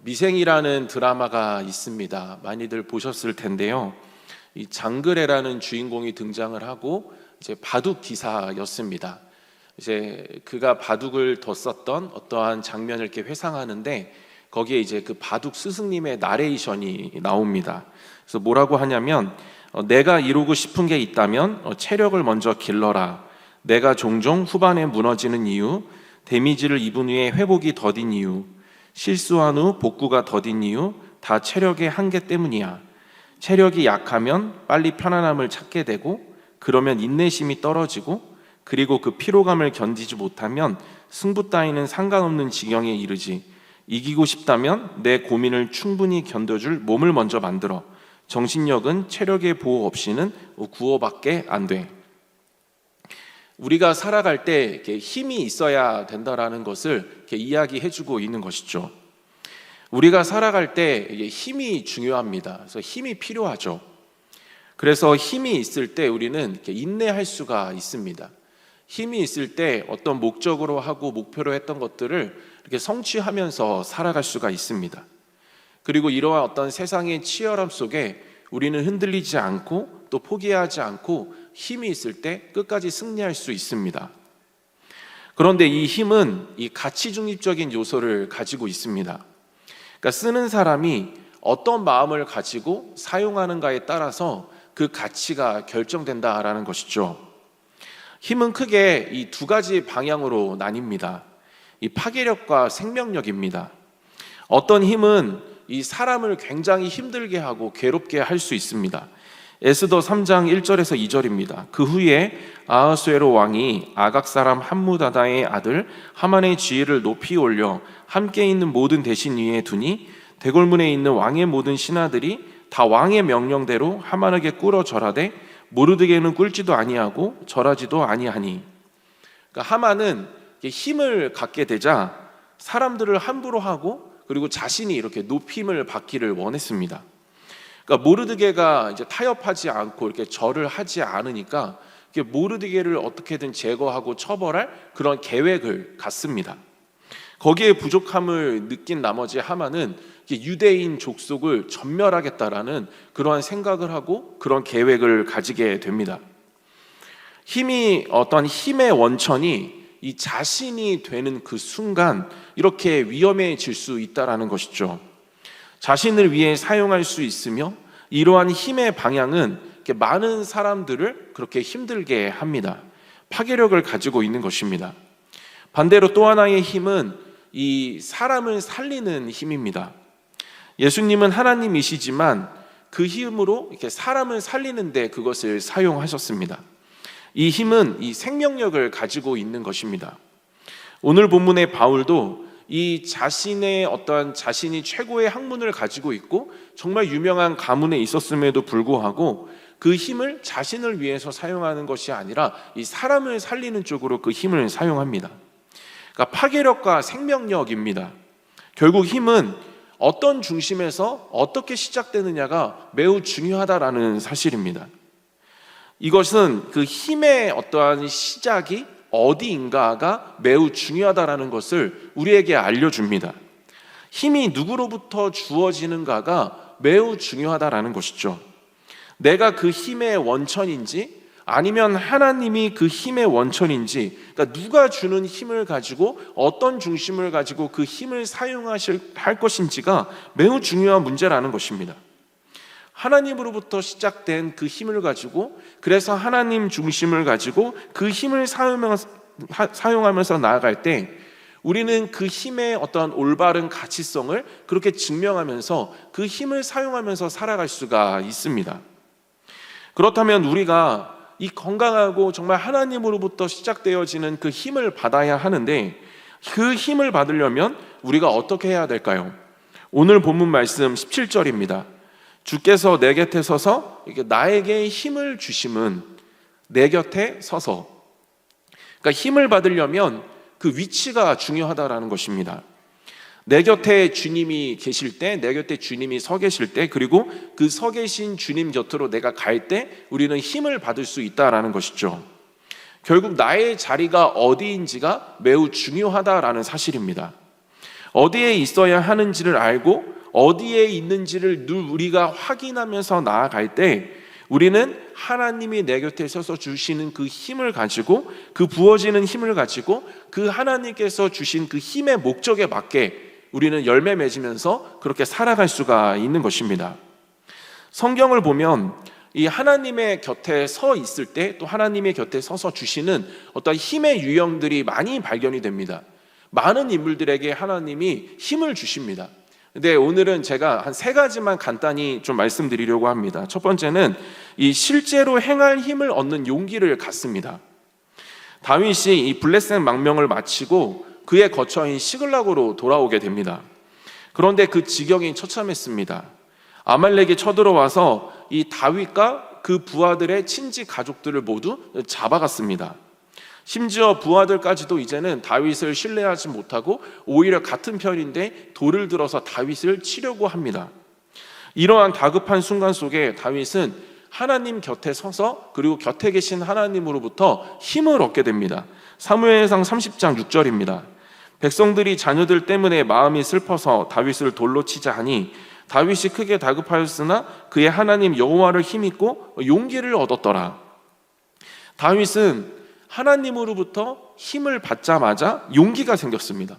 미생이라는 드라마가 있습니다. 많이들 보셨을 텐데요. 이 장그래라는 주인공이 등장을 하고 이제 바둑 기사였습니다. 이제 그가 바둑을 뒀었던 어떠한 장면을 이렇게 회상하는데 거기에 이제 그 바둑 스승님의 나레이션이 나옵니다. 그래서 뭐라고 하냐면 내가 이루고 싶은 게 있다면 체력을 먼저 길러라. 내가 종종 후반에 무너지는 이유, 데미지를 입은 후에 회복이 더딘 이유, 실수한 후 복구가 더딘 이유 다 체력의 한계 때문이야. 체력이 약하면 빨리 편안함을 찾게 되고 그러면 인내심이 떨어지고 그리고 그 피로감을 견디지 못하면 승부 따위는 상관없는 지경에 이르지. 이기고 싶다면 내 고민을 충분히 견뎌줄 몸을 먼저 만들어. 정신력은 체력의 보호 없이는 구호밖에 안 돼. 우리가 살아갈 때 이렇게 힘이 있어야 된다라는 것을 이렇게 이야기해주고 있는 것이죠. 우리가 살아갈 때 힘이 중요합니다. 그래서 힘이 필요하죠. 그래서 힘이 있을 때 우리는 이렇게 인내할 수가 있습니다. 힘이 있을 때 어떤 목적으로 하고 목표로 했던 것들을 이렇게 성취하면서 살아갈 수가 있습니다. 그리고 이러한 어떤 세상의 치열함 속에 우리는 흔들리지 않고 또 포기하지 않고 힘이 있을 때 끝까지 승리할 수 있습니다. 그런데 이 힘은 이 가치 중립적인 요소를 가지고 있습니다. 그러니까 쓰는 사람이 어떤 마음을 가지고 사용하는가에 따라서 그 가치가 결정된다라는 것이죠. 힘은 크게 이 두 가지 방향으로 나뉩니다. 이 파괴력과 생명력입니다. 어떤 힘은 이 사람을 굉장히 힘들게 하고 괴롭게 할 수 있습니다. 에스더 3장 1절에서 2절입니다. 그 후에 아하수에로 왕이 아각 사람 함무다다의 아들 하만의 지위를 높이 올려 함께 있는 모든 대신 위에 두니 대궐문에 있는 왕의 모든 신하들이 다 왕의 명령대로 하만에게 꿇어 절하되 모르드게는 꿇지도 아니하고 절하지도 아니하니. 그러니까 하만은 힘을 갖게 되자 사람들을 함부로 하고 그리고 자신이 이렇게 높임을 받기를 원했습니다. 그러니까 모르드게가 이제 타협하지 않고 이렇게 절을 하지 않으니까 모르드게를 어떻게든 제거하고 처벌할 그런 계획을 갖습니다. 거기에 부족함을 느낀 나머지 하만은 유대인 족속을 전멸하겠다라는 그러한 생각을 하고 그런 계획을 가지게 됩니다. 어떤 힘의 원천이 이 자신이 되는 그 순간 이렇게 위험해질 수 있다라는 것이죠. 자신을 위해 사용할 수 있으며 이러한 힘의 방향은 이렇게 많은 사람들을 그렇게 힘들게 합니다. 파괴력을 가지고 있는 것입니다. 반대로 또 하나의 힘은 이 사람을 살리는 힘입니다. 예수님은 하나님이시지만 그 힘으로 이렇게 사람을 살리는데 그것을 사용하셨습니다. 이 힘은 이 생명력을 가지고 있는 것입니다. 오늘 본문의 바울도 이 자신의 어떠한 자신이 최고의 학문을 가지고 있고 정말 유명한 가문에 있었음에도 불구하고 그 힘을 자신을 위해서 사용하는 것이 아니라 이 사람을 살리는 쪽으로 그 힘을 사용합니다. 그러니까 파괴력과 생명력입니다. 결국 힘은 어떤 중심에서 어떻게 시작되느냐가 매우 중요하다라는 사실입니다. 이것은 그 힘의 어떠한 시작이 어디인가가 매우 중요하다라는 것을 우리에게 알려줍니다. 힘이 누구로부터 주어지는가가 매우 중요하다라는 것이죠. 내가 그 힘의 원천인지 아니면 하나님이 그 힘의 원천인지, 그러니까 누가 주는 힘을 가지고 어떤 중심을 가지고 그 힘을 할 것인지가 매우 중요한 문제라는 것입니다. 하나님으로부터 시작된 그 힘을 가지고 그래서 하나님 중심을 가지고 그 힘을 사용하면서 나아갈 때 우리는 그 힘의 어떠한 올바른 가치성을 그렇게 증명하면서 그 힘을 사용하면서 살아갈 수가 있습니다. 그렇다면 우리가 이 건강하고 정말 하나님으로부터 시작되어지는 그 힘을 받아야 하는데 그 힘을 받으려면 우리가 어떻게 해야 될까요? 오늘 본문 말씀 17절입니다. 주께서 내 곁에 서서 나에게 힘을 주심은 내 곁에 서서. 그러니까 힘을 받으려면 그 위치가 중요하다라는 것입니다. 내 곁에 주님이 계실 때, 내 곁에 주님이 서 계실 때, 그리고 그 서 계신 주님 곁으로 내가 갈 때 우리는 힘을 받을 수 있다라는 것이죠. 결국 나의 자리가 어디인지가 매우 중요하다라는 사실입니다. 어디에 있어야 하는지를 알고 어디에 있는지를 늘 우리가 확인하면서 나아갈 때 우리는 하나님이 내 곁에 서서 주시는 그 힘을 가지고, 그 부어지는 힘을 가지고 그 하나님께서 주신 그 힘의 목적에 맞게 우리는 열매 맺으면서 그렇게 살아갈 수가 있는 것입니다. 성경을 보면 이 하나님의 곁에 서 있을 때 또 하나님의 곁에 서서 주시는 어떤 힘의 유형들이 많이 발견이 됩니다. 많은 인물들에게 하나님이 힘을 주십니다. 근데 오늘은 제가 한 3가지만 간단히 좀 말씀드리려고 합니다. 첫 번째는 이 실제로 행할 힘을 얻는 용기를 갖습니다. 다윗이 이 블레셋 망명을 마치고 그의 거처인 시글락으로 돌아오게 됩니다. 그런데 그 지경이 처참했습니다. 아말렉이 쳐들어와서 이 다윗과 그 부하들의 친지 가족들을 모두 잡아갔습니다. 심지어 부하들까지도 이제는 다윗을 신뢰하지 못하고 오히려 같은 편인데 돌을 들어서 다윗을 치려고 합니다. 이러한 다급한 순간 속에 다윗은 하나님 곁에 서서 그리고 곁에 계신 하나님으로부터 힘을 얻게 됩니다. 사무엘상 30장 6절입니다. 백성들이 자녀들 때문에 마음이 슬퍼서 다윗을 돌로 치자 하니 다윗이 크게 다급하였으나 그의 하나님 여호와를 힘입고 용기를 얻었더라. 다윗은 하나님으로부터 힘을 받자마자 용기가 생겼습니다.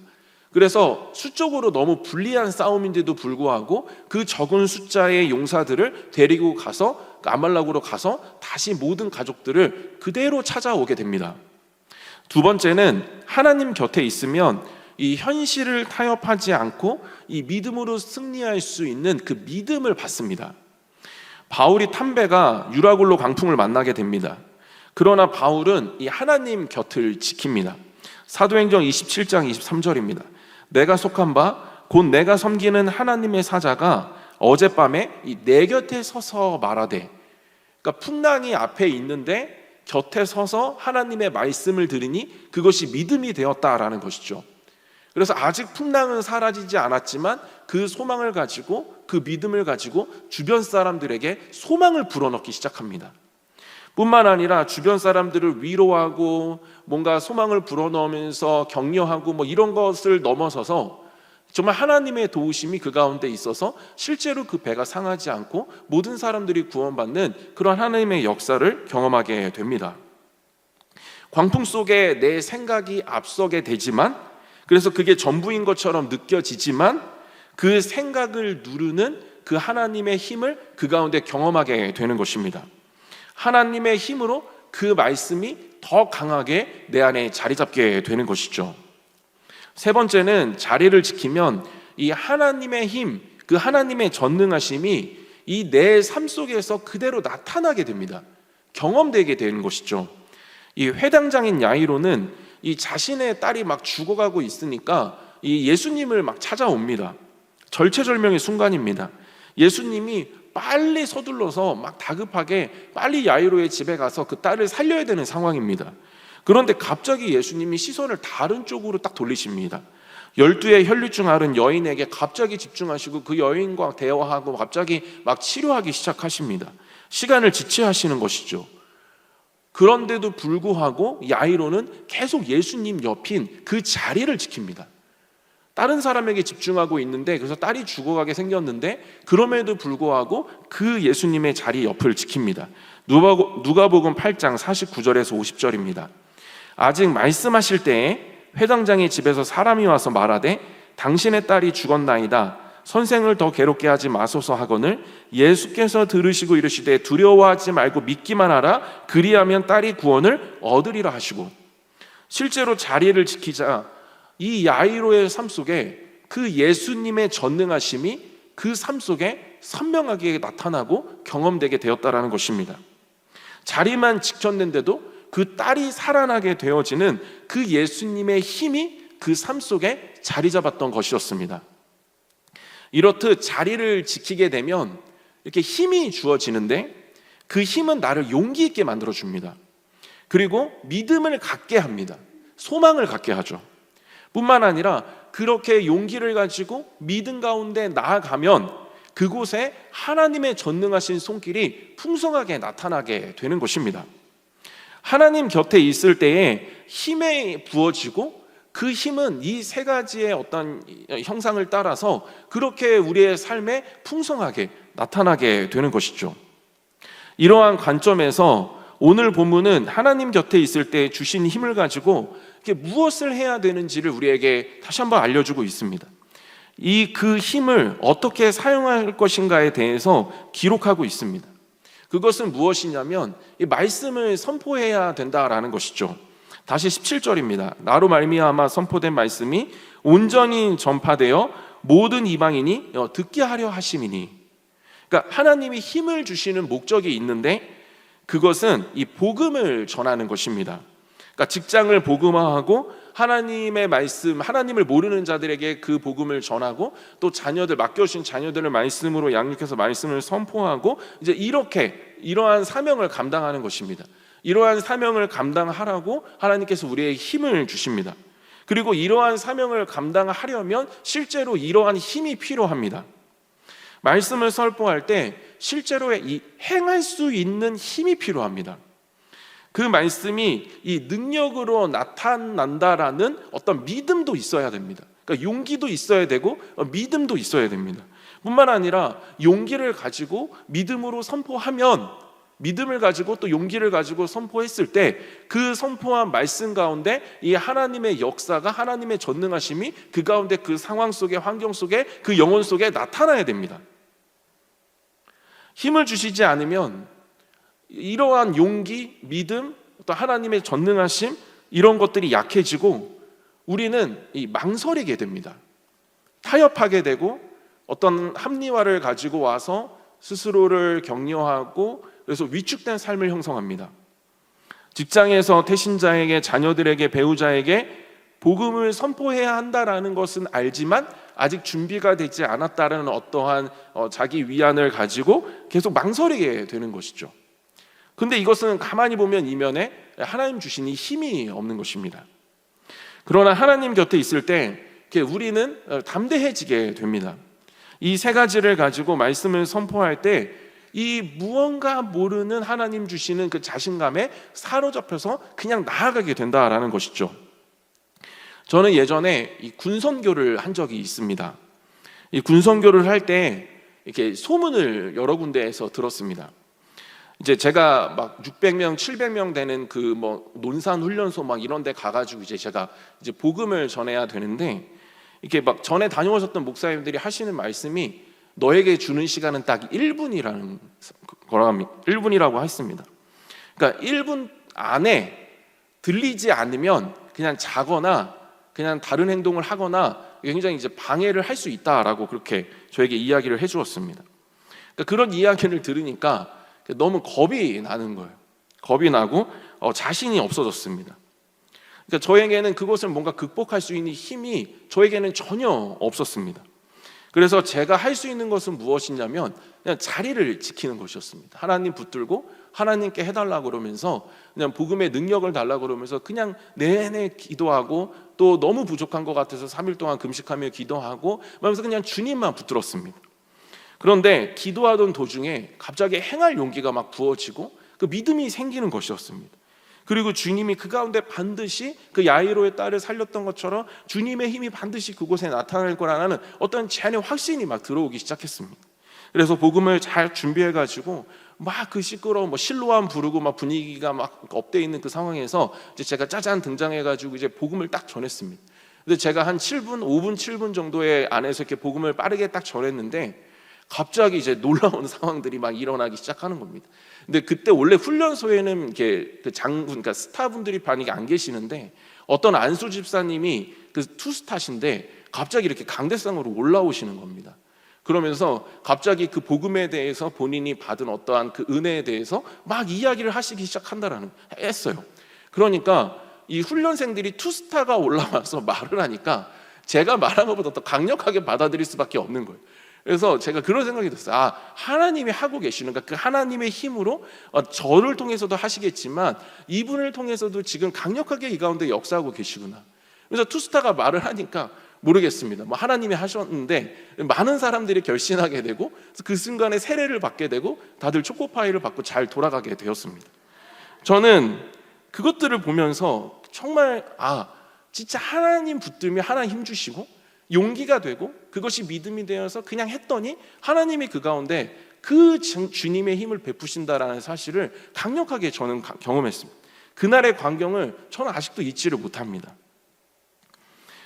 그래서 수적으로 너무 불리한 싸움인데도 불구하고 그 적은 숫자의 용사들을 데리고 가서 아말렉으로 가서 다시 모든 가족들을 그대로 찾아오게 됩니다. 두 번째는 하나님 곁에 있으면 이 현실을 타협하지 않고 이 믿음으로 승리할 수 있는 그 믿음을 받습니다. 바울이 탐배가 유라굴로 광풍을 만나게 됩니다. 그러나 바울은 이 하나님 곁을 지킵니다. 사도행전 27장 23절입니다. 내가 속한 바 곧 내가 섬기는 하나님의 사자가 어젯밤에 내 곁에 서서 말하되, 그러니까 풍랑이 앞에 있는데 곁에 서서 하나님의 말씀을 들으니 그것이 믿음이 되었다라는 것이죠. 그래서 아직 풍랑은 사라지지 않았지만 그 소망을 가지고, 그 믿음을 가지고 주변 사람들에게 소망을 불어넣기 시작합니다. 뿐만 아니라 주변 사람들을 위로하고 뭔가 소망을 불어넣으면서 격려하고 이런 것을 넘어서서 정말 하나님의 도우심이 그 가운데 있어서 실제로 그 배가 상하지 않고 모든 사람들이 구원받는 그런 하나님의 역사를 경험하게 됩니다. 광풍 속에 내 생각이 앞서게 되지만, 그래서 그게 전부인 것처럼 느껴지지만 그 생각을 누르는 그 하나님의 힘을 그 가운데 경험하게 되는 것입니다. 하나님의 힘으로 그 말씀이 더 강하게 내 안에 자리 잡게 되는 것이죠. 세 번째는 자리를 지키면 이 하나님의 힘, 그 하나님의 전능하심이 이 내 삶 속에서 그대로 나타나게 됩니다. 경험되게 되는 것이죠. 이 회당장인 야이로는 이 자신의 딸이 막 죽어가고 있으니까 이 예수님을 막 찾아옵니다. 절체절명의 순간입니다. 예수님이 빨리 서둘러서 막 다급하게 빨리 야이로의 집에 가서 그 딸을 살려야 되는 상황입니다. 그런데 갑자기 예수님이 시선을 다른 쪽으로 딱 돌리십니다. 12의 혈류증 앓은 여인에게 갑자기 집중하시고 그 여인과 대화하고 갑자기 막 치료하기 시작하십니다. 시간을 지체하시는 것이죠. 그런데도 불구하고 야이로는 계속 예수님 옆인 그 자리를 지킵니다. 다른 사람에게 집중하고 있는데, 그래서 딸이 죽어가게 생겼는데 그럼에도 불구하고 그 예수님의 자리 옆을 지킵니다. 누가복음 8장 49절에서 50절입니다. 아직 말씀하실 때에 회당장의 집에서 사람이 와서 말하되 당신의 딸이 죽었나이다. 선생을 더 괴롭게 하지 마소서 하거늘 예수께서 들으시고 이르시되 두려워하지 말고 믿기만 하라. 그리하면 딸이 구원을 얻으리라 하시고, 실제로 자리를 지키자 이 야이로의 삶 속에 그 예수님의 전능하심이 그 삶 속에 선명하게 나타나고 경험되게 되었다라는 것입니다. 자리만 지켰는데도 그 딸이 살아나게 되어지는 그 예수님의 힘이 그 삶 속에 자리 잡았던 것이었습니다. 이렇듯 자리를 지키게 되면 이렇게 힘이 주어지는데 그 힘은 나를 용기 있게 만들어줍니다. 그리고 믿음을 갖게 합니다. 소망을 갖게 하죠. 뿐만 아니라 그렇게 용기를 가지고 믿음 가운데 나아가면 그곳에 하나님의 전능하신 손길이 풍성하게 나타나게 되는 것입니다. 하나님 곁에 있을 때에 힘이 부어지고 그 힘은 이 세 가지의 어떤 형상을 따라서 그렇게 우리의 삶에 풍성하게 나타나게 되는 것이죠. 이러한 관점에서 오늘 본문은 하나님 곁에 있을 때 주신 힘을 가지고 무엇을 해야 되는지를 우리에게 다시 한번 알려주고 있습니다. 그 힘을 어떻게 사용할 것인가에 대해서 기록하고 있습니다. 그것은 무엇이냐면 이 말씀을 선포해야 된다라는 것이죠. 다시 17절입니다. 나로 말미암아 선포된 말씀이 온전히 전파되어 모든 이방인이 듣게 하려 하심이니. 그러니까 하나님이 힘을 주시는 목적이 있는데 그것은 이 복음을 전하는 것입니다. 그러니까 직장을 복음화하고 하나님의 말씀, 하나님을 모르는 자들에게 그 복음을 전하고 또 자녀들, 맡겨주신 자녀들을 말씀으로 양육해서 말씀을 선포하고 이제 이러한 사명을 감당하는 것입니다. 이러한 사명을 감당하라고 하나님께서 우리에게 힘을 주십니다. 그리고 이러한 사명을 감당하려면 실제로 이러한 힘이 필요합니다. 말씀을 선포할 때 실제로 행할 수 있는 힘이 필요합니다. 그 말씀이 이 능력으로 나타난다라는 어떤 믿음도 있어야 됩니다. 그러니까 용기도 있어야 되고 믿음도 있어야 됩니다. 뿐만 아니라 용기를 가지고 믿음으로 선포하면, 믿음을 가지고 또 용기를 가지고 선포했을 때 그 선포한 말씀 가운데 이 하나님의 역사가, 하나님의 전능하심이 그 가운데 그 상황 속에, 환경 속에, 그 영혼 속에 나타나야 됩니다. 힘을 주시지 않으면 이러한 용기, 믿음, 또 하나님의 전능하심, 이런 것들이 약해지고 우리는 망설이게 됩니다. 타협하게 되고 어떤 합리화를 가지고 와서 스스로를 격려하고 그래서 위축된 삶을 형성합니다. 직장에서 태신자에게, 자녀들에게, 배우자에게 복음을 선포해야 한다라는 것은 알지만 아직 준비가 되지 않았다라는 어떠한 자기 위안을 가지고 계속 망설이게 되는 것이죠. 근데 이것은 가만히 보면 이면에 하나님 주신 이 힘이 없는 것입니다. 그러나 하나님 곁에 있을 때 우리는 담대해지게 됩니다. 이 세 가지를 가지고 말씀을 선포할 때 이 무언가 모르는 하나님 주시는 그 자신감에 사로잡혀서 그냥 나아가게 된다라는 것이죠. 저는 예전에 이 군선교를 한 적이 있습니다. 이 군선교를 할 때 이렇게 소문을 여러 군데에서 들었습니다. 이제 제가 막 600명, 700명 되는 그 논산 훈련소 막 이런 데 가가지고 제가 복음을 전해야 되는데 이렇게 막 전에 다녀오셨던 목사님들이 하시는 말씀이 너에게 주는 시간은 딱 1분이라는 거랍니다. 1분이라고 했습니다. 그러니까 1분 안에 들리지 않으면 그냥 자거나 그냥 다른 행동을 하거나 굉장히 방해를 할 수 있다라고 그렇게 저에게 이야기를 해주었습니다. 그러니까 그런 이야기를 들으니까 너무 겁이 나는 거예요. 겁이 나고 자신이 없어졌습니다. 그러니까 저에게는 그것을 뭔가 극복할 수 있는 힘이 저에게는 전혀 없었습니다. 그래서 제가 할 수 있는 것은 무엇이냐면 그냥 자리를 지키는 것이었습니다. 하나님 붙들고 하나님께 해달라고 그러면서 그냥 복음의 능력을 달라고 그러면서 그냥 내내 기도하고 또 너무 부족한 것 같아서 3일 동안 금식하며 기도하고 그러면서 그냥 주님만 붙들었습니다. 그런데 기도하던 도중에 갑자기 행할 용기가 막 부어지고 그 믿음이 생기는 것이었습니다. 그리고 주님이 그 가운데 반드시 그 야이로의 딸을 살렸던 것처럼 주님의 힘이 반드시 그곳에 나타날 거라는 어떤 제 안에 확신이 막 들어오기 시작했습니다. 그래서 복음을 잘 준비해가지고 막 그 시끄러운 실로암 부르고 막 분위기가 막 업돼 있는 그 상황에서 이제 제가 짜잔 등장해가지고 이제 복음을 딱 전했습니다. 근데 제가 한 5분 7분 정도의 안에서 이렇게 복음을 빠르게 딱 전했는데 갑자기 이제 놀라운 상황들이 막 일어나기 시작하는 겁니다. 근데 그때 원래 훈련소에는 이렇게 그 장군, 그러니까 스타분들이 반이 안 계시는데 어떤 안수 집사님이 그 투스타신데 갑자기 이렇게 강대상으로 올라오시는 겁니다. 그러면서 갑자기 그 복음에 대해서 본인이 받은 어떠한 그 은혜에 대해서 막 이야기를 하시기 시작한다라는 했어요. 그러니까 이 훈련생들이 투스타가 올라와서 말을 하니까 제가 말한 것보다 더 강력하게 받아들일 수밖에 없는 거예요. 그래서 제가 그런 생각이 들었어요. 하나님이 하고 계시는가? 그 하나님의 힘으로 저를 통해서도 하시겠지만 이분을 통해서도 지금 강력하게 이 가운데 역사하고 계시구나. 그래서 투스타가 말을 하니까 모르겠습니다. 하나님이 하셨는데 많은 사람들이 결신하게 되고 그 순간에 세례를 받게 되고 다들 초코파이를 받고 잘 돌아가게 되었습니다. 저는 그것들을 보면서 정말 진짜 하나님 붙들며 하나님 힘 주시고 용기가 되고 그것이 믿음이 되어서 그냥 했더니 하나님이 그 가운데 그 주님의 힘을 베푸신다라는 사실을 강력하게 저는 경험했습니다. 그날의 광경을 저는 아직도 잊지를 못합니다.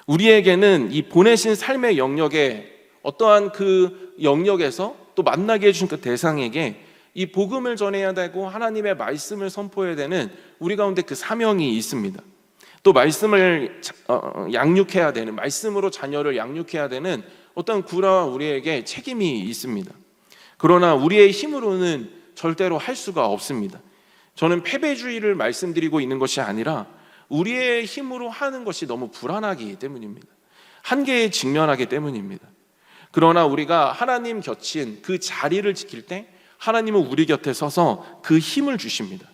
우리에게는 이 보내신 삶의 영역에 어떠한 그 영역에서 또 만나게 해주신 그 대상에게 이 복음을 전해야 되고 하나님의 말씀을 선포해야 되는 우리 가운데 그 사명이 있습니다. 또 말씀을 양육해야 되는, 말씀으로 자녀를 양육해야 되는 어떤 그러한 우리에게 책임이 있습니다. 그러나 우리의 힘으로는 절대로 할 수가 없습니다. 저는 패배주의를 말씀드리고 있는 것이 아니라 우리의 힘으로 하는 것이 너무 불안하기 때문입니다. 한계에 직면하기 때문입니다. 그러나 우리가 하나님 곁인 그 자리를 지킬 때 하나님은 우리 곁에 서서 그 힘을 주십니다.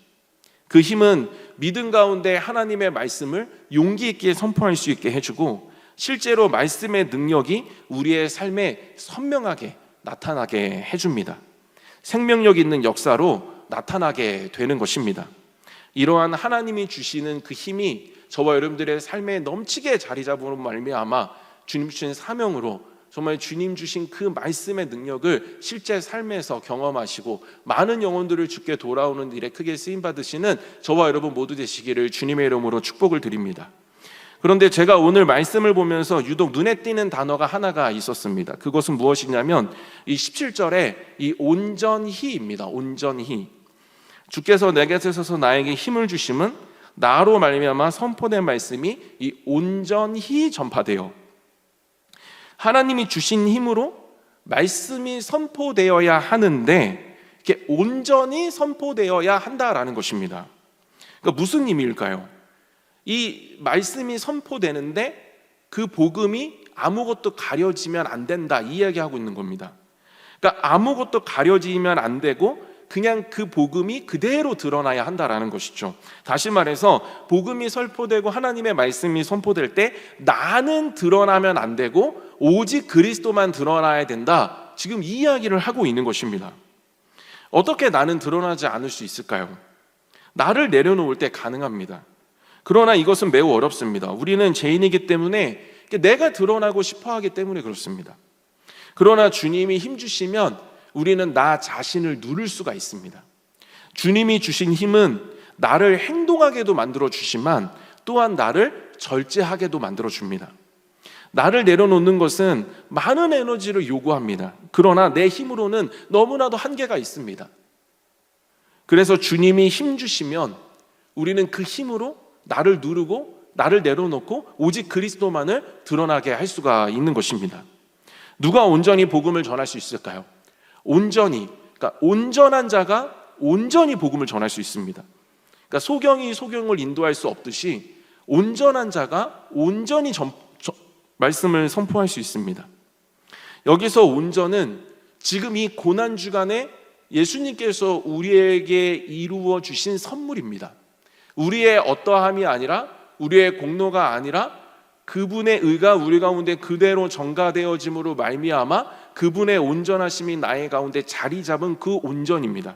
그 힘은 믿음 가운데 하나님의 말씀을 용기 있게 선포할 수 있게 해주고 실제로 말씀의 능력이 우리의 삶에 선명하게 나타나게 해줍니다. 생명력 있는 역사로 나타나게 되는 것입니다. 이러한 하나님이 주시는 그 힘이 저와 여러분들의 삶에 넘치게 자리 잡음으로 말미암아 주님 주신 사명으로 정말 주님 주신 그 말씀의 능력을 실제 삶에서 경험하시고 많은 영혼들을 주께 돌아오는 일에 크게 쓰임받으시는 저와 여러분 모두 되시기를 주님의 이름으로 축복을 드립니다. 그런데 제가 오늘 말씀을 보면서 유독 눈에 띄는 단어가 하나가 있었습니다. 그것은 무엇이냐면 이 17절에 이 온전히입니다. 온전히. 주께서 내 곁에 서서 나에게 힘을 주심은 나로 말미암아 선포된 말씀이 이 온전히 전파되어 하나님이 주신 힘으로 말씀이 선포되어야 하는데 이렇게 온전히 선포되어야 한다라는 것입니다. 그러니까 무슨 의미일까요? 이 말씀이 선포되는데 그 복음이 아무것도 가려지면 안 된다 이 이야기하고 있는 겁니다. 그러니까 아무것도 가려지면 안 되고 그냥 그 복음이 그대로 드러나야 한다라는 것이죠. 다시 말해서 복음이 선포되고 하나님의 말씀이 선포될 때 나는 드러나면 안 되고 오직 그리스도만 드러나야 된다. 지금 이 이야기를 하고 있는 것입니다. 어떻게 나는 드러나지 않을 수 있을까요? 나를 내려놓을 때 가능합니다. 그러나 이것은 매우 어렵습니다. 우리는 죄인이기 때문에 내가 드러나고 싶어 하기 때문에 그렇습니다. 그러나 주님이 힘주시면 우리는 나 자신을 누를 수가 있습니다. 주님이 주신 힘은 나를 행동하게도 만들어 주시만 또한 나를 절제하게도 만들어 줍니다. 나를 내려놓는 것은 많은 에너지를 요구합니다. 그러나 내 힘으로는 너무나도 한계가 있습니다. 그래서 주님이 힘 주시면 우리는 그 힘으로 나를 누르고 나를 내려놓고 오직 그리스도만을 드러나게 할 수가 있는 것입니다. 누가 온전히 복음을 전할 수 있을까요? 온전히, 그러니까 온전한 자가 온전히 복음을 전할 수 있습니다. 그러니까 소경이 소경을 인도할 수 없듯이 온전한 자가 온전히 말씀을 선포할 수 있습니다. 여기서 온전은 지금 이 고난 주간에 예수님께서 우리에게 이루어 주신 선물입니다. 우리의 어떠함이 아니라 우리의 공로가 아니라 그분의 의가 우리 가운데 그대로 전가되어짐으로 말미암아 그분의 온전하심이 나의 가운데 자리 잡은 그 온전입니다.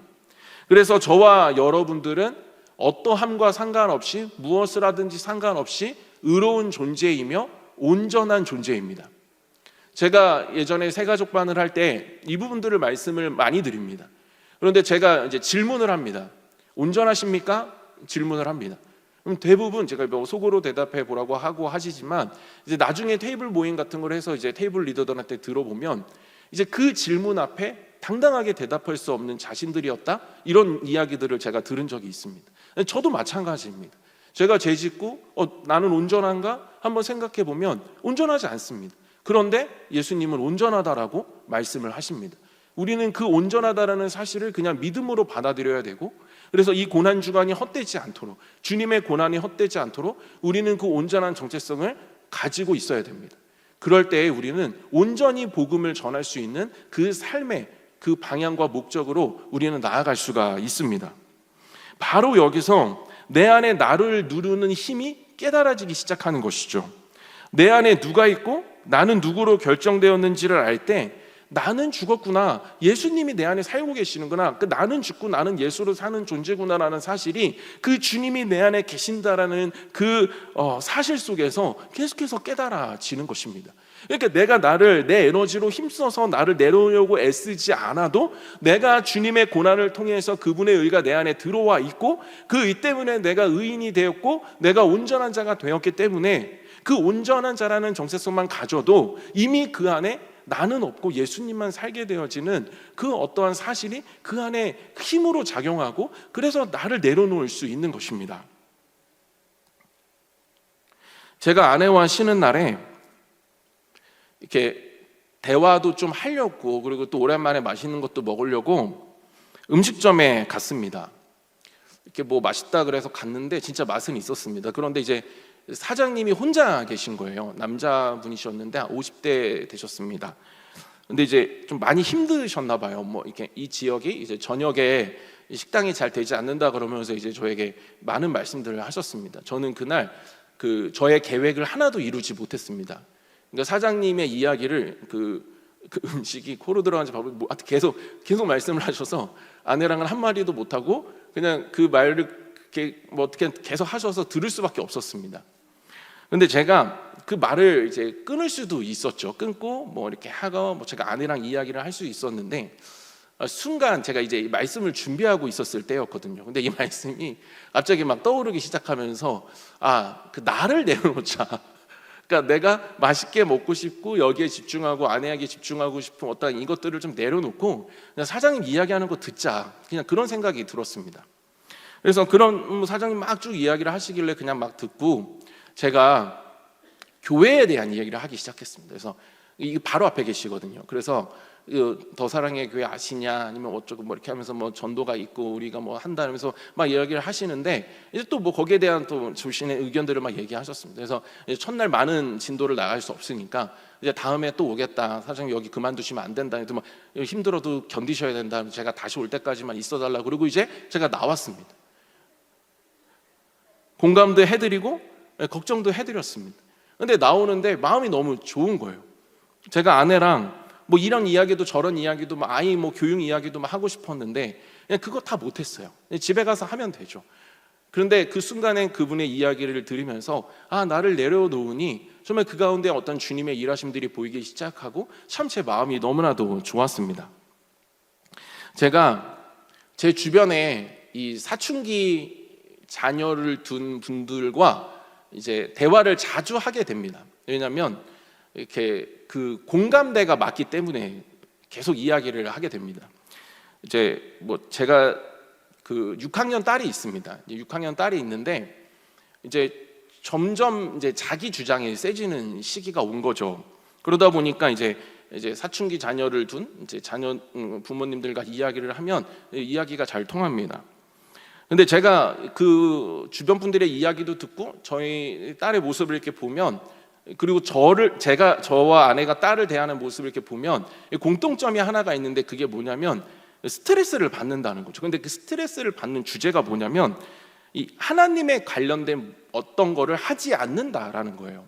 그래서 저와 여러분들은 어떠함과 상관없이 무엇을 하든지 상관없이 의로운 존재이며 온전한 존재입니다. 제가 예전에 새가족반을 할 때 이 부분들을 말씀을 많이 드립니다. 그런데 제가 이제 질문을 합니다. 온전하십니까? 질문을 합니다. 그럼 대부분 제가 속으로 대답해 보라고 하고 하시지만 이제 나중에 테이블 모임 같은 걸 해서 이제 테이블 리더들한테 들어보면 이제 그 질문 앞에 당당하게 대답할 수 없는 자신들이었다 이런 이야기들을 제가 들은 적이 있습니다. 저도 마찬가지입니다. 제가 죄짓고 나는 온전한가 한번 생각해 보면 온전하지 않습니다. 그런데 예수님은 온전하다라고 말씀을 하십니다. 우리는 그 온전하다라는 사실을 그냥 믿음으로 받아들여야 되고 그래서 이 고난 주간이 헛되지 않도록 주님의 고난이 헛되지 않도록 우리는 그 온전한 정체성을 가지고 있어야 됩니다. 그럴 때에 우리는 온전히 복음을 전할 수 있는 그 삶의 그 방향과 목적으로 우리는 나아갈 수가 있습니다. 바로 여기서 내 안에 나를 누르는 힘이 깨달아지기 시작하는 것이죠. 내 안에 누가 있고 나는 누구로 결정되었는지를 알 때 나는 죽었구나, 예수님이 내 안에 살고 계시는구나, 나는 죽고 나는 예수로 사는 존재구나라는 사실이 그 주님이 내 안에 계신다라는 그 사실 속에서 계속해서 깨달아지는 것입니다. 그러니까 내가 내 에너지로 힘써서 나를 내려오려고 애쓰지 않아도 내가 주님의 고난을 통해서 그분의 의가 내 안에 들어와 있고 그 의 때문에 내가 의인이 되었고 내가 온전한 자가 되었기 때문에 그 온전한 자라는 정체성만 가져도 이미 그 안에 나는 없고 예수님만 살게 되어지는 그 어떠한 사실이 그 안에 힘으로 작용하고 그래서 나를 내려놓을 수 있는 것입니다. 제가 아내와 쉬는 날에 이렇게 대화도 좀 하려고 그리고 또 오랜만에 맛있는 것도 먹으려고 음식점에 갔습니다. 이렇게 뭐 맛있다 그래서 갔는데 진짜 맛은 있었습니다. 그런데 이제 사장님이 혼자 계신 거예요. 남자분이셨는데 50대 되셨습니다. 근데 이제 좀 많이 힘드셨나 봐요. 뭐 이렇게 이 지역이 이제 저녁에 식당이 잘 되지 않는다 그러면서 이제 저에게 많은 말씀들을 하셨습니다. 저는 그날 저의 계획을 하나도 이루지 못했습니다. 그러니까 사장님의 이야기를 그 음식이 코로 들어간지 계속 말씀을 하셔서 아내랑은 한 마디도 못 하고 그냥 그 말을 이렇게 뭐 어떻게 계속 하셔서 들을 수밖에 없었습니다. 근데 제가 그 말을 이제 끊을 수도 있었죠. 끊고 뭐 이렇게 하고 뭐 제가 아내랑 이야기를 할 수 있었는데 순간 제가 이제 말씀을 준비하고 있었을 때였거든요. 근데 이 말씀이 갑자기 막 떠오르기 시작하면서 그 나를 내려놓자. 그러니까 내가 맛있게 먹고 싶고 여기에 집중하고 아내에게 집중하고 싶은 어떤 이것들을 좀 내려놓고 그냥 사장님 이야기하는 거 듣자. 그냥 그런 생각이 들었습니다. 그래서 그런 사장님 막 쭉 이야기를 하시길래 그냥 막 듣고 제가 교회에 대한 이야기를 하기 시작했습니다. 그래서 이게 바로 앞에 계시거든요. 그래서 더 사랑의 교회 아시냐 아니면 어쩌고 뭐 이렇게 하면서 뭐 전도가 있고 우리가 뭐 한다면서 막 이야기를 하시는데 이제 또 뭐 거기에 대한 또 주신의 의견들을 막 얘기하셨습니다. 그래서 이제 첫날 많은 진도를 나갈 수 없으니까 이제 다음에 또 오겠다. 사장님 여기 그만두시면 안 된다. 막 힘들어도 견디셔야 된다. 제가 다시 올 때까지만 있어달라. 그리고 이제 제가 나왔습니다. 공감도 해드리고 걱정도 해드렸습니다. 근데 나오는데 마음이 너무 좋은 거예요. 제가 아내랑 뭐 이런 이야기도 저런 이야기도 뭐 아이 뭐 교육 이야기도 막 하고 싶었는데 그냥 그거 다 못했어요. 집에 가서 하면 되죠. 그런데 그 순간에 그분의 이야기를 들으면서 나를 내려놓으니 정말 그 가운데 어떤 주님의 일하심들이 보이기 시작하고 참 제 마음이 너무나도 좋았습니다. 제가 제 주변에 이 사춘기 자녀를 둔 분들과 이제 대화를 자주 하게 됩니다. 왜냐하면 이렇게 그 공감대가 맞기 때문에 계속 이야기를 하게 됩니다. 이제 뭐 제가 그 6학년 딸이 있습니다. 6학년 딸이 있는데 이제 점점 이제 자기 주장이 세지는 시기가 온 거죠. 그러다 보니까 이제 사춘기 자녀를 둔 이제 자녀 부모님들과 이야기를 하면 이야기가 잘 통합니다. 근데 제가 그 주변 분들의 이야기도 듣고 저희 딸의 모습을 이렇게 보면 그리고 저와 아내가 딸을 대하는 모습을 이렇게 보면 공통점이 하나가 있는데 그게 뭐냐면 스트레스를 받는다는 거죠. 근데 그 스트레스를 받는 주제가 뭐냐면 이 하나님에 관련된 어떤 거를 하지 않는다라는 거예요.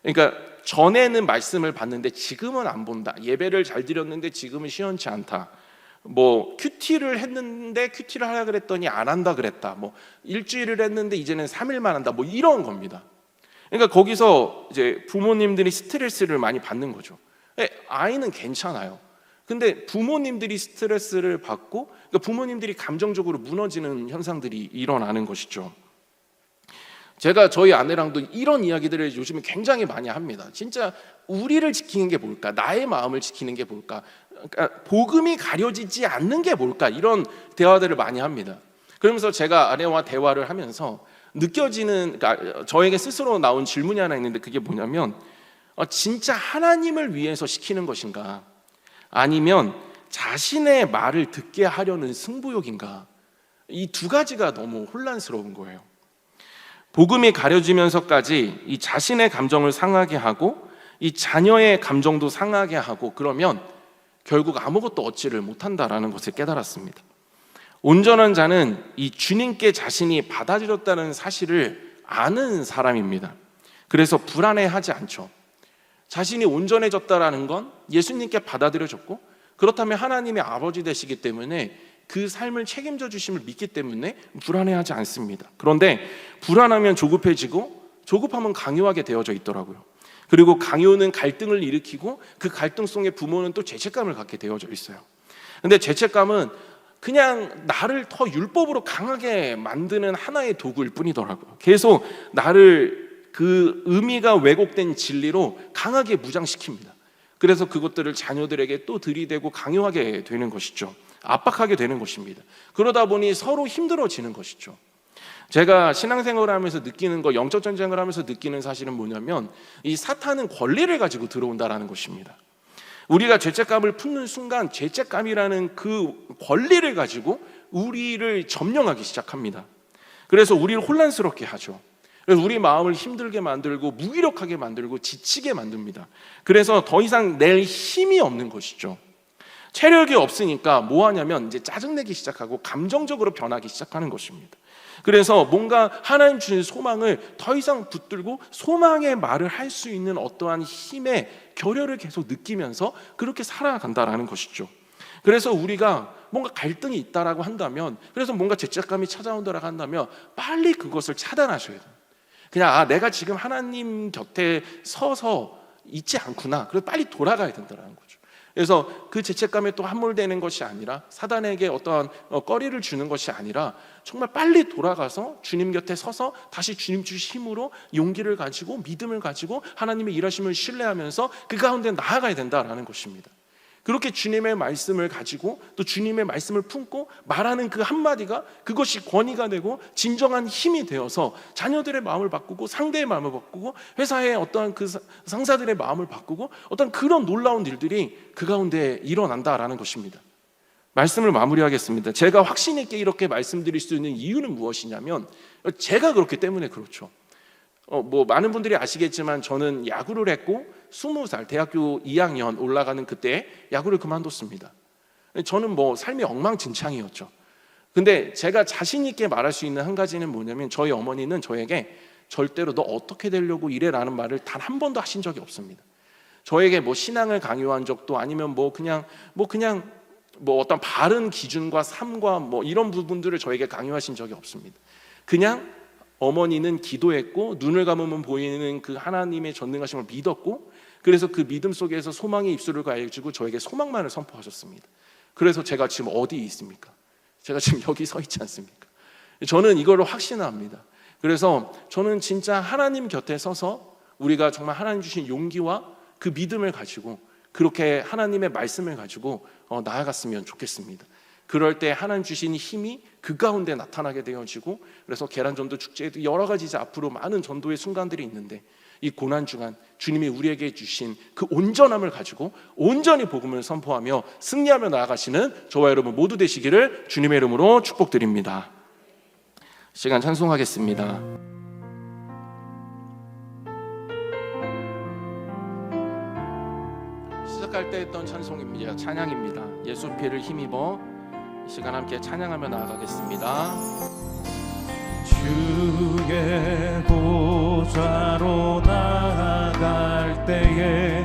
그러니까 전에는 말씀을 봤는데 지금은 안 본다. 예배를 잘 드렸는데 지금은 시원치 않다. 뭐 큐티를 했는데 큐티를 하라 그랬더니 안 한다 그랬다. 뭐 일주일을 했는데 이제는 3일만 한다. 뭐 이런 겁니다. 그러니까 거기서 이제 부모님들이 스트레스를 많이 받는 거죠. 아이는 괜찮아요. 근데 부모님들이 스트레스를 받고 그러니까 부모님들이 감정적으로 무너지는 현상들이 일어나는 것이죠. 제가 저희 아내랑도 이런 이야기들을 요즘에 굉장히 많이 합니다. 진짜 우리를 지키는 게 뭘까? 나의 마음을 지키는 게 뭘까? 그러니까 복음이 가려지지 않는 게 뭘까? 이런 대화들을 많이 합니다. 그러면서 제가 아내와 대화를 하면서 느껴지는 그러니까 저에게 스스로 나온 질문이 하나 있는데 그게 뭐냐면 진짜 하나님을 위해서 시키는 것인가? 아니면 자신의 말을 듣게 하려는 승부욕인가? 이 두 가지가 너무 혼란스러운 거예요. 복음이 가려지면서까지 이 자신의 감정을 상하게 하고 이 자녀의 감정도 상하게 하고 그러면 결국 아무것도 얻지를 못한다라는 것을 깨달았습니다. 온전한 자는 이 주님께 자신이 받아들였다는 사실을 아는 사람입니다. 그래서 불안해하지 않죠. 자신이 온전해졌다라는 건 예수님께 받아들여졌고, 그렇다면 하나님의 아버지 되시기 때문에 그 삶을 책임져 주심을 믿기 때문에 불안해하지 않습니다. 그런데 불안하면 조급해지고, 조급하면 강요하게 되어져 있더라고요. 그리고 강요는 갈등을 일으키고, 그 갈등 속에 부모는 또 죄책감을 갖게 되어져 있어요. 근데 죄책감은 그냥 나를 더 율법으로 강하게 만드는 하나의 도구일 뿐이더라고요. 계속 나를 그 의미가 왜곡된 진리로 강하게 무장시킵니다. 그래서 그것들을 자녀들에게 또 들이대고 강요하게 되는 것이죠. 압박하게 되는 것입니다. 그러다 보니 서로 힘들어지는 것이죠. 제가 신앙생활을 하면서 느끼는 거, 영적 전쟁을 하면서 느끼는 사실은 뭐냐면, 이 사탄은 권리를 가지고 들어온다라는 것입니다. 우리가 죄책감을 품는 순간 죄책감이라는 그 권리를 가지고 우리를 점령하기 시작합니다. 그래서 우리를 혼란스럽게 하죠. 그래서 우리 마음을 힘들게 만들고 무기력하게 만들고 지치게 만듭니다. 그래서 더 이상 낼 힘이 없는 것이죠. 체력이 없으니까 뭐 하냐면 이제 짜증내기 시작하고 감정적으로 변하기 시작하는 것입니다. 그래서 뭔가 하나님 주신 소망을 더 이상 붙들고 소망의 말을 할 수 있는 어떠한 힘의 결여를 계속 느끼면서 그렇게 살아간다라는 것이죠. 그래서 우리가 뭔가 갈등이 있다라고 한다면, 그래서 뭔가 죄책감이 찾아온다라고 한다면 빨리 그것을 차단하셔야 돼요. 그냥 내가 지금 하나님 곁에 서서 있지 않구나, 그래서 빨리 돌아가야 된다는 거죠. 그래서 그 죄책감에 또 함몰되는 것이 아니라, 사단에게 어떠한 꺼리를 주는 것이 아니라 정말 빨리 돌아가서 주님 곁에 서서 다시 주님 주신 힘으로 용기를 가지고 믿음을 가지고 하나님의 일하심을 신뢰하면서 그 가운데 나아가야 된다라는 것입니다. 그렇게 주님의 말씀을 가지고 또 주님의 말씀을 품고 말하는 그 한마디가 그것이 권위가 되고 진정한 힘이 되어서 자녀들의 마음을 바꾸고 상대의 마음을 바꾸고 회사의 어떠한 그 상사들의 마음을 바꾸고 어떤 그런 놀라운 일들이 그 가운데 일어난다라는 것입니다. 말씀을 마무리하겠습니다. 제가 확신 있게 이렇게 말씀드릴 수 있는 이유는 무엇이냐면, 제가 그렇기 때문에 그렇죠. 많은 분들이 아시겠지만 저는 야구를 했고 20살 대학교 2학년 올라가는 그때 야구를 그만뒀습니다. 저는 삶이 엉망진창이었죠. 근데 제가 자신 있게 말할 수 있는 한 가지는 뭐냐면, 저희 어머니는 저에게 절대로 너 어떻게 되려고 이래라는 말을 단 한 번도 하신 적이 없습니다. 저에게 신앙을 강요한 적도 아니면 그냥 어떤 바른 기준과 삶과 이런 부분들을 저에게 강요하신 적이 없습니다. 그냥 어머니는 기도했고 눈을 감으면 보이는 그 하나님의 전능하심을 믿었고, 그래서 그 믿음 속에서 소망의 입술을 가해주고 저에게 소망만을 선포하셨습니다. 그래서 제가 지금 어디 있습니까? 제가 지금 여기 서 있지 않습니까? 저는 이걸 확신합니다. 그래서 저는 진짜 하나님 곁에 서서 우리가 정말 하나님 주신 용기와 그 믿음을 가지고 그렇게 하나님의 말씀을 가지고 나아갔으면 좋겠습니다. 그럴 때 하나님 주신 힘이 그 가운데 나타나게 되어지고, 그래서 계란전도 축제에도 여러 가지 이제 앞으로 많은 전도의 순간들이 있는데, 이 고난중간 주님이 우리에게 주신 그 온전함을 가지고 온전히 복음을 선포하며 승리하며 나아가시는 저와 여러분 모두 되시기를 주님의 이름으로 축복드립니다. 시간 찬송하겠습니다. 시작할 때 했던 찬송입니다. 찬양입니다. 예수 피를 힘입어. 이 시간 함께 찬양하며 나아가겠습니다. 주의 보좌로 나아갈 때에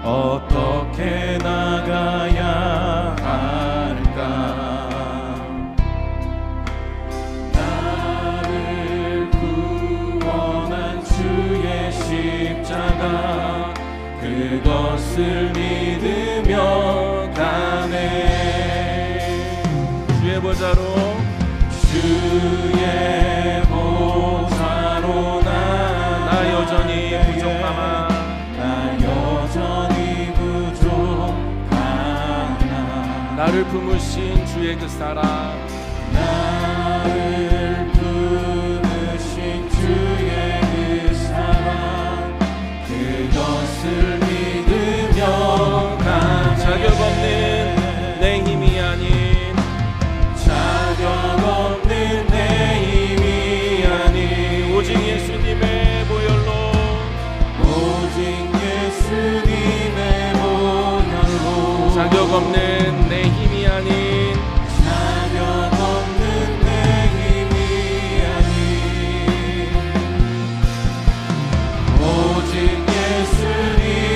어떻게 나가야 할까? 나를 구원한 주의 십자가, 그것을 믿으며 가네. 주의 보좌로 나 여전히 부족하나 나를 품으신 주의 그 사랑, 나를 품으신 주의 그 사랑, 그것을 믿으며 가네. 자격 없는 내 힘이 아닌, 자격 없는 내 힘이 아닌, 오직 예수님의 보혈로, 오직 예수님의 보혈로, 자격 없는 내 힘이 아닌, 자격 없는 내 힘이 아닌, 오직 예수님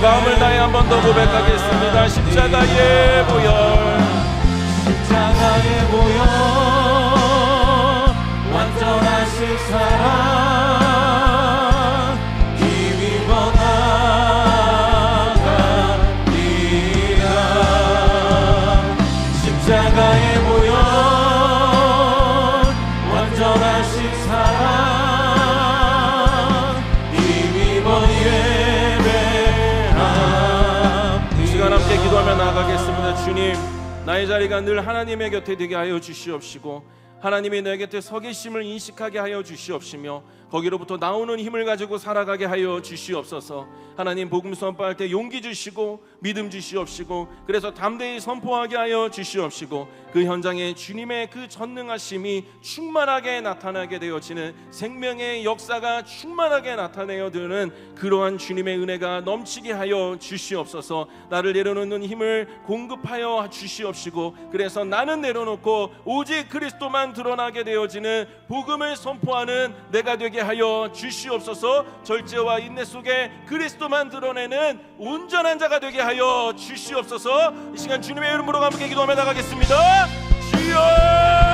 마음을 다해 한 번 더 고백하겠습니다. 십자가의 보혈, 십자가의 보혈, 완전하신 사랑 힘입어 나가리라. 십자가의 보혈, 완전하신 사랑 힘입어 예배함. 이 시간 함께 기도하며 나아가겠습니다. 주님, 나의 자리가 늘 하나님의 곁에 되게 하여 주시옵시고 하나님이 내 곁에 서 계심을 인식하게 하여 주시옵시며 거기로부터 나오는 힘을 가지고 살아가게 하여 주시옵소서. 하나님, 복음 선포할 때 용기 주시고 믿음 주시옵시고 그래서 담대히 선포하게 하여 주시옵시고 그 현장에 주님의 그 전능하심이 충만하게 나타나게 되어지는 생명의 역사가 충만하게 나타내어드는 그러한 주님의 은혜가 넘치게 하여 주시옵소서. 나를 내려놓는 힘을 공급하여 주시옵시고 그래서 나는 내려놓고 오직 그리스도만 드러나게 되어지는 복음을 선포하는 내가 되게 하여 주시옵소서. 절제와 인내 속에 그리스도만 드러내는 온전한 자가 되게 하여 주시옵소서. 이 시간 주님의 이름으로 함께 기도하며 나가겠습니다. 주여!